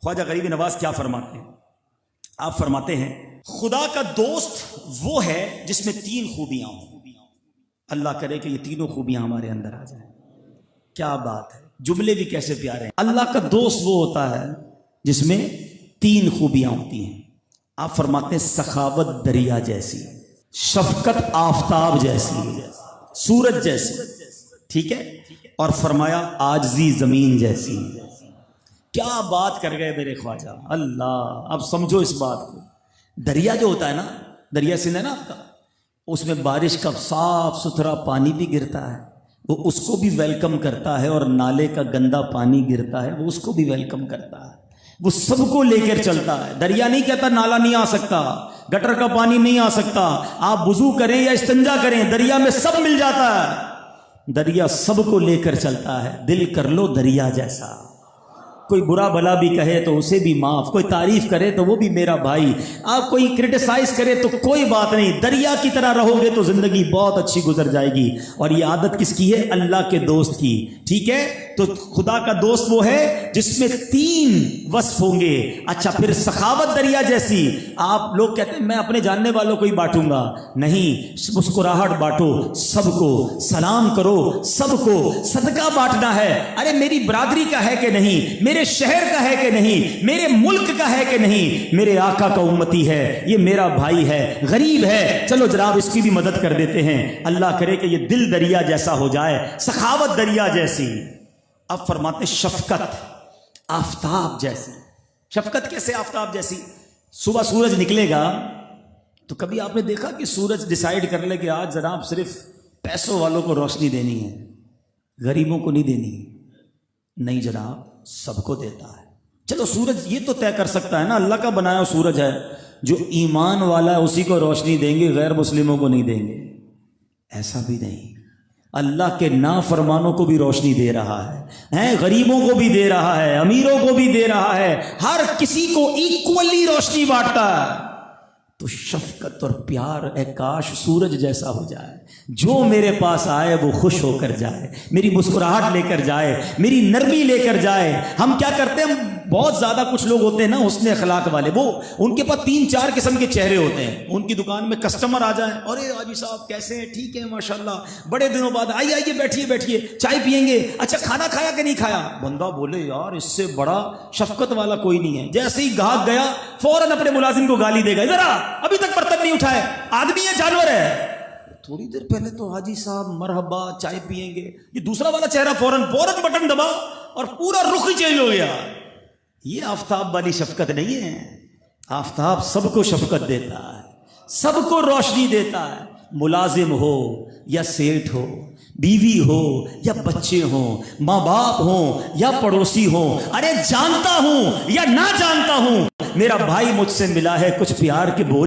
خواجہ غریب نواز کیا فرماتے ہیں؟ آپ فرماتے ہیں خدا کا دوست وہ ہے جس میں تین خوبیاں ہوں۔ اللہ کرے کہ یہ تینوں خوبیاں ہمارے اندر آ جائیں۔ کیا بات ہے، جملے بھی کیسے پیارے ہیں۔ اللہ کا دوست وہ ہوتا ہے جس میں تین خوبیاں ہوتی ہیں۔ آپ فرماتے ہیں سخاوت دریا جیسی، شفقت آفتاب جیسی، سورج جیسی، ٹھیک ہے، اور فرمایا عاجزی زمین جیسی۔ کیا بات کر گئے میرے خواجہ، اللہ۔ اب سمجھو اس بات کو، دریا جو ہوتا ہے نا، دریا سندھ ہے نا آپ کا، اس میں بارش کا صاف ستھرا پانی بھی گرتا ہے، وہ اس کو بھی ویلکم کرتا ہے، اور نالے کا گندا پانی گرتا ہے وہ اس کو بھی ویلکم کرتا ہے، وہ سب کو لے کر چلتا ہے۔ دریا نہیں کہتا نالا نہیں آ سکتا، گٹر کا پانی نہیں آ سکتا، آپ وضو کریں یا استنجا کریں دریا میں سب مل جاتا ہے۔ دریا سب کو لے کر چلتا ہے۔ دل کر لو دریا جیسا، کوئی برا بھلا بھی کہے تو اسے بھی معاف، کوئی تعریف کرے تو وہ بھی میرا بھائی، آپ کوئی کرٹیسائز کرے تو کوئی بات نہیں، دریا کی طرح رہو گے تو زندگی بہت اچھی گزر جائے گی۔ اور یہ عادت کس کی ہے؟ اللہ کے دوست کی، ٹھیک ہے۔ تو خدا کا دوست وہ ہے جس میں تین وصف ہوں گے۔ اچھا، پھر سخاوت دریا جیسی۔ آپ لوگ کہتے ہیں میں اپنے جاننے والوں کو ہی بانٹوں گا، نہیں، مسکراہٹ بانٹو سب کو، سلام کرو سب کو، صدقہ بانٹنا ہے۔ ارے میری برادری کا ہے کہ نہیں، میرے شہر کا ہے کہ نہیں، میرے ملک کا ہے کہ نہیں، میرے آقا کا امتی ہے، یہ میرا بھائی ہے، غریب ہے، چلو جناب اس کی بھی مدد کر دیتے ہیں۔ اللہ کرے کہ یہ دل دریا جیسا ہو جائے، سخاوت دریا جیسی۔ اب فرماتے ہیں شفقت آفتاب جیسی۔ شفقت کیسے آفتاب جیسی؟ صبح سورج نکلے گا تو کبھی آپ نے دیکھا کہ سورج ڈیسائیڈ کر لے کہ آج جناب صرف پیسوں والوں کو روشنی دینی ہے، غریبوں کو نہیں دینی؟ نہیں جناب، سب کو دیتا ہے۔ چلو سورج یہ تو طے کر سکتا ہے نا، اللہ کا بنایا سورج ہے، جو ایمان والا ہے اسی کو روشنی دیں گے، غیر مسلموں کو نہیں دیں گے۔ ایسا بھی نہیں، اللہ کے نافرمانوں کو بھی روشنی دے رہا ہے، غریبوں کو بھی دے رہا ہے، امیروں کو بھی دے رہا ہے، ہر کسی کو ایکولی روشنی بانٹتا ہے۔ تو شفقت اور پیار، اے کاش سورج جیسا ہو جائے، جو میرے پاس آئے وہ خوش ہو کر جائے، میری مسکراہٹ لے کر جائے، میری نرمی لے کر جائے۔ ہم کیا کرتے ہیں، بہت زیادہ کچھ لوگ ہوتے ہیں نا حسن اخلاق والے، وہ ان کے پاس 3-4 قسم کے چہرے ہوتے ہیں۔ ان کی دکان میں کسٹمر آ جائیں، ارے حاجی صاحب کیسے ہیں؟ ٹھیک ہے ماشاءاللہ، بڑے دنوں بعد آئیے بیٹھیے بیٹھیے، چائے پیئیں گے، اچھا کھانا کھایا کہ نہیں کھایا؟ بندہ بولے یار اس سے بڑا شفقت والا کوئی نہیں ہے۔ جیسے ہی گاہک گیا فوراً اپنے ملازم کو گالی دے گا، ذرا ابھی تک برتن نہیں اٹھائے، آدمی ہے جانور ہے؟ تھوڑی دیر پہلے تو حاجی صاحب مرحبا چائے پیئیں گے، یہ دوسرا والا چہرہ فوراً بٹن دبا اور پورا رخ ہی چینج ہو گیا۔ یہ آفتاب والی شفقت نہیں ہے۔ آفتاب سب کو شفقت دیتا ہے، سب کو روشنی دیتا ہے، ملازم ہو یا سیٹھ ہو، بیوی ہو یا بچے ہوں، ماں باپ ہوں یا پڑوسی ہوں، ارے جانتا ہوں یا نہ جانتا ہوں، میرا بھائی مجھ سے ملا ہے، کچھ پیار کے بول